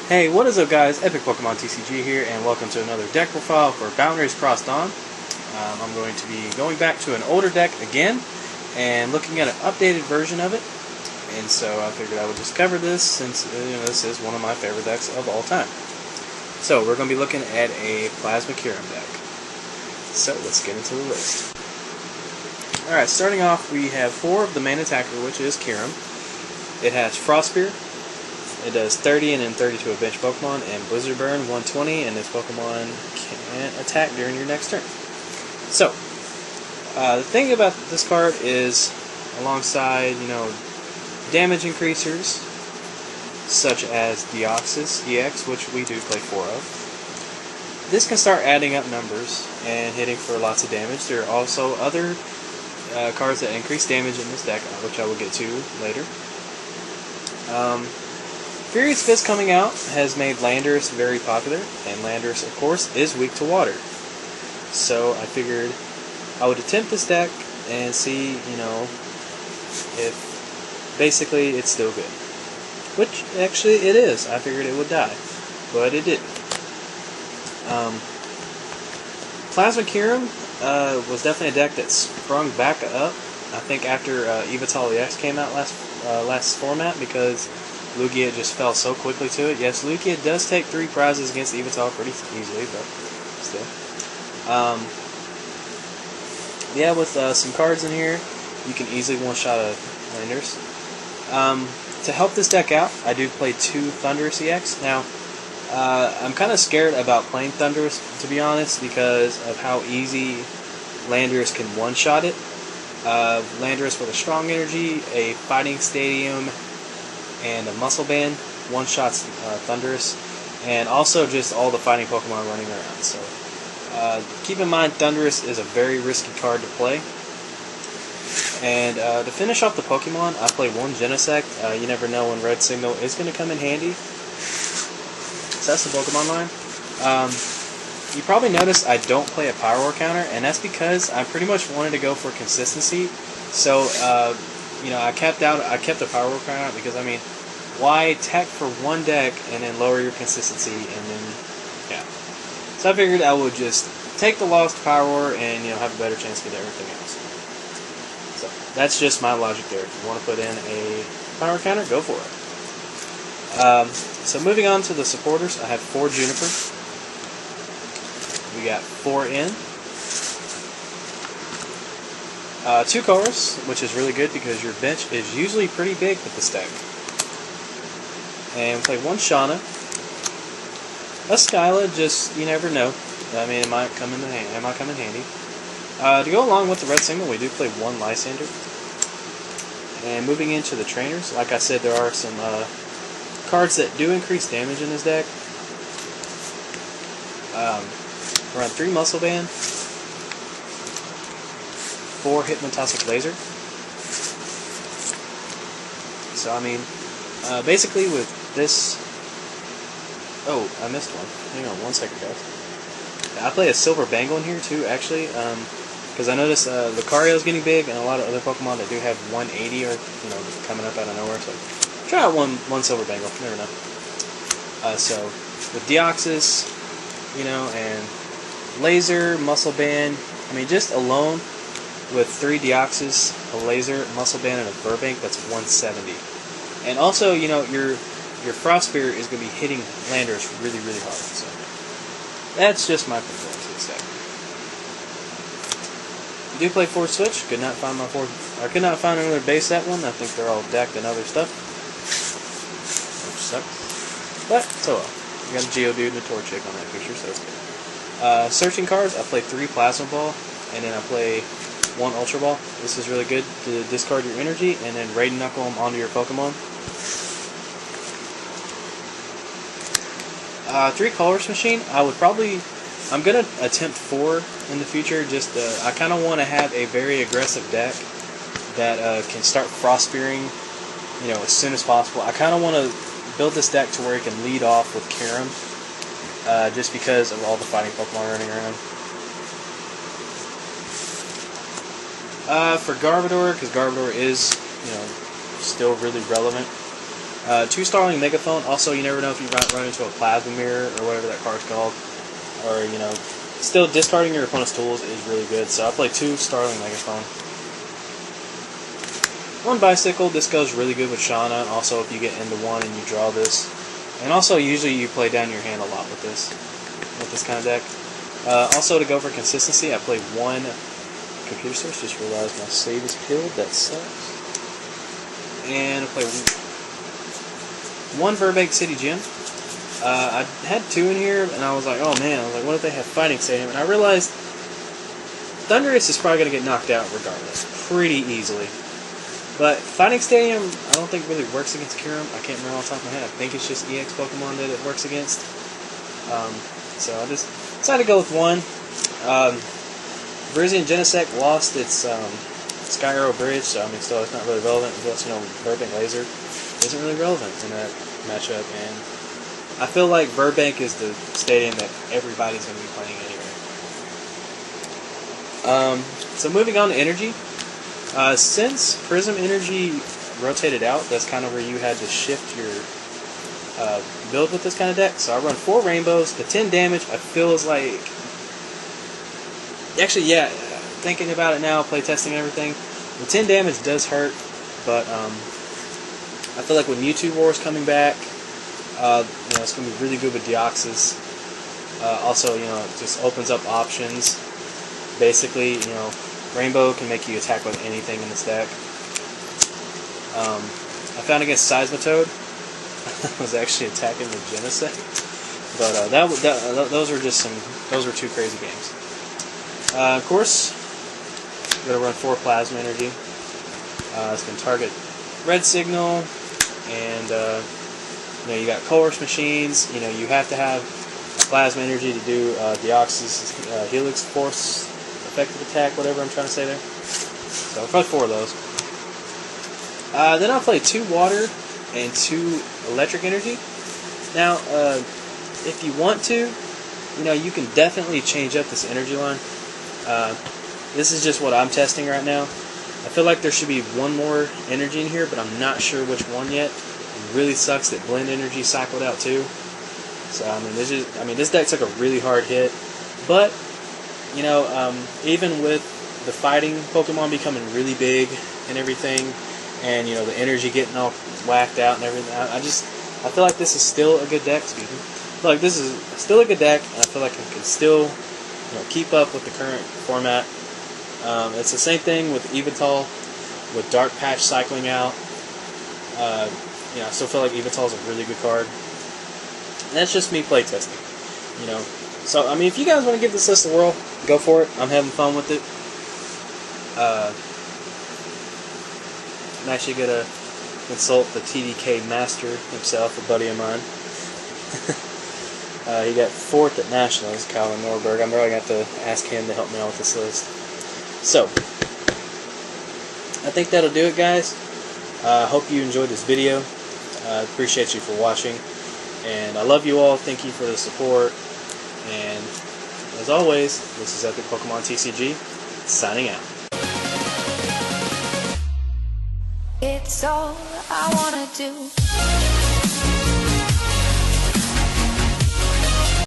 Hey, what is up guys? Epic Pokemon TCG here, and welcome to another deck profile for Boundaries Crossed On. I'm going to be going back to an older deck again, and looking at an updated version of it. And so I figured I would just cover this since this is one of my favorite decks of all time. So we're going to be looking at a Plasma Kyurem deck. So let's get into the list. Alright, starting off we have 4 of the main attacker, which is Kyurem. It has Frost Spear. It does 30 and then 30 to a bench Pokemon, and Blizzard Burn 120, and this Pokemon can't attack during your next turn. So, the thing about this card is, alongside, damage increasers, such as Deoxys EX, which we do play 4 of, this can start adding up numbers and hitting for lots of damage. There are also other cards that increase damage in this deck, which I will get to later. Furious Fist coming out has made Landorus very popular, and Landorus, of course, is weak to water. So I figured I would attempt this deck and see, if basically it's still good. Which, actually, it is. I figured it would die, but it didn't. Plasma Kyurem was definitely a deck that sprung back up, I think, after EPTCG EX came out last format, because Lugia just fell so quickly to it. Yes, Lugia does take 3 prizes against EPTCG pretty easily, but still. Yeah, with some cards in here, you can easily one-shot a Landorus. To help this deck out, I do play 2 Thundurus EX. Now, I'm kind of scared about playing Thundurus, to be honest, because of how easy Landorus can one-shot it. Landorus with a strong energy, a fighting stadium, and a muscle band one-shots Thundurus, and also just all the fighting Pokemon running around. So keep in mind, Thundurus is a very risky card to play. And to finish off the Pokemon, I play 1 Genesect. You never know when Red Signal is going to come in handy. So that's the Pokemon line. You probably noticed I don't play a Power War counter, and that's because I pretty much wanted to go for consistency. So I kept a Power War counter out because, why tech for 1 deck and then lower your consistency, and then, yeah. So I figured I would just take the loss to Power War and, have a better chance to get everything else. So that's just my logic there. If you want to put in a Power War counter, go for it. So moving on to the supporters, I have 4 Juniper. We got 4 in. 2 Chorus, which is really good because your bench is usually pretty big with this deck. And we play 1 Shauna. A Skyla, just, you never know. It might come in handy. To go along with the Red Signal, we do play 1 Lysander. And moving into the trainers, like I said, there are some cards that do increase damage in this deck. Around 3 Muscle Band, 4 Hypnotoxic Laser. So, basically with this... Oh, I missed one. Hang on 1 second, guys. I play a Silver Bangle in here, too, actually, because I noticed Lucario's getting big, and a lot of other Pokemon that do have 180 are, coming up out of nowhere, so try out one Silver Bangle, never know. So, with Deoxys, and Laser, Muscle Band, just alone, with 3 Deoxys, a Laser, Muscle Band, and a Burbank, that's 170. And also, your Frost Spear is going to be hitting Landorus really, really hard. So that's just my preference to this deck. You do play 4 Switch. Could not find another base set one. I think they're all decked and other stuff, which sucks. But so well. You got a Geodude and a Torchic on that picture, so that's good. Searching cards, I play 3 Plasma Ball, and then I play 1 Ultra Ball. This is really good to discard your energy and then Raid Knuckle them onto your Pokemon. 3 Colorless Machine. I'm gonna attempt 4 in the future. Just I kind of want to have a very aggressive deck that can start Frost Spearing, as soon as possible. I kind of want to build this deck to where it can lead off with Kyurem, just because of all the fighting Pokemon running around. For Garbodor, because Garbodor is, still really relevant. 2 Starling Megaphone. Also, you never know if you run into a Plasma Mirror or whatever that card's called. Or, you know, still discarding your opponent's tools is really good. So I play 2 Starling Megaphone. 1 Bicycle. This goes really good with Shauna. Also, if you get into 1 and you draw this. And also, usually you play down your hand a lot with this kind of deck. Also, to go for consistency, I play 1 Computer Source. Just realized my save is killed. That sucks. And I play 1 Burbank City Gym. I had 2 in here, and I was like, oh man, I was like, what if they have Fighting Stadium? And I realized Thunderous is probably going to get knocked out regardless, pretty easily. But Fighting Stadium, I don't think really works against Kyurem. I can't remember off the top of my head. I think it's just EX Pokemon that it works against. So I just decided to go with 1. Virizion Genesect lost its Sky Arrow Bridge, so I mean, still it's not really relevant. Plus, you know, Burbank Laser isn't really relevant in that matchup, and I feel like Burbank is the stadium that everybody's going to be playing anyway. So moving on to Energy. Since Prism Energy rotated out, that's kind of where you had to shift your build with this kind of deck. So I run 4 Rainbows. The 10 damage, I feel is like... Actually, yeah, thinking about it now, playtesting and everything, the 10 damage does hurt, but I feel like with Mewtwo Wars coming back, you know, it's going to be really good with Deoxys. Also, you know, it just opens up options. Basically, you know, Rainbow can make you attack with anything in this deck. I found against Seismitoad, I was actually attacking with Genesect, but those were just those were 2 crazy games. Of course, we're going to run 4 Plasma Energy. It's going to target Red Signal, and you know, you got Coerce Machines. You know, you have to have Plasma Energy to do Deoxys Helix Force effective attack, whatever I'm trying to say there. So I'll play 4 of those. Then I'll play 2 Water and 2 Electric Energy. Now, if you want to, you know, you can definitely change up this energy line. This is just what I'm testing right now. I feel like there should be 1 more energy in here, but I'm not sure which one yet. It really sucks that Blend Energy cycled out too. So this deck took a really hard hit, but you know, even with the fighting Pokemon becoming really big and everything, and you know, the energy getting all whacked out and everything, I feel like this is still a good deck. Excuse me. Like, this is still a good deck, and I feel like it can still, you know, keep up with the current format. It's the same thing with Evital, with Dark Patch cycling out. You know, I still feel like Evital is a really good card. And that's just me playtesting, you know. So, I mean, if you guys want to give this list a whirl, go for it. I'm having fun with it. I'm actually going to consult the TDK master himself, a buddy of mine. He got 4th at Nationals, Colin Norberg. I'm really going to have to ask him to help me out with this list. So, I think that'll do it, guys. Hope you enjoyed this video. Appreciate you for watching. And I love you all. Thank you for the support. And as always, this is Epic Pokemon TCG, signing out. It's all I wanna do.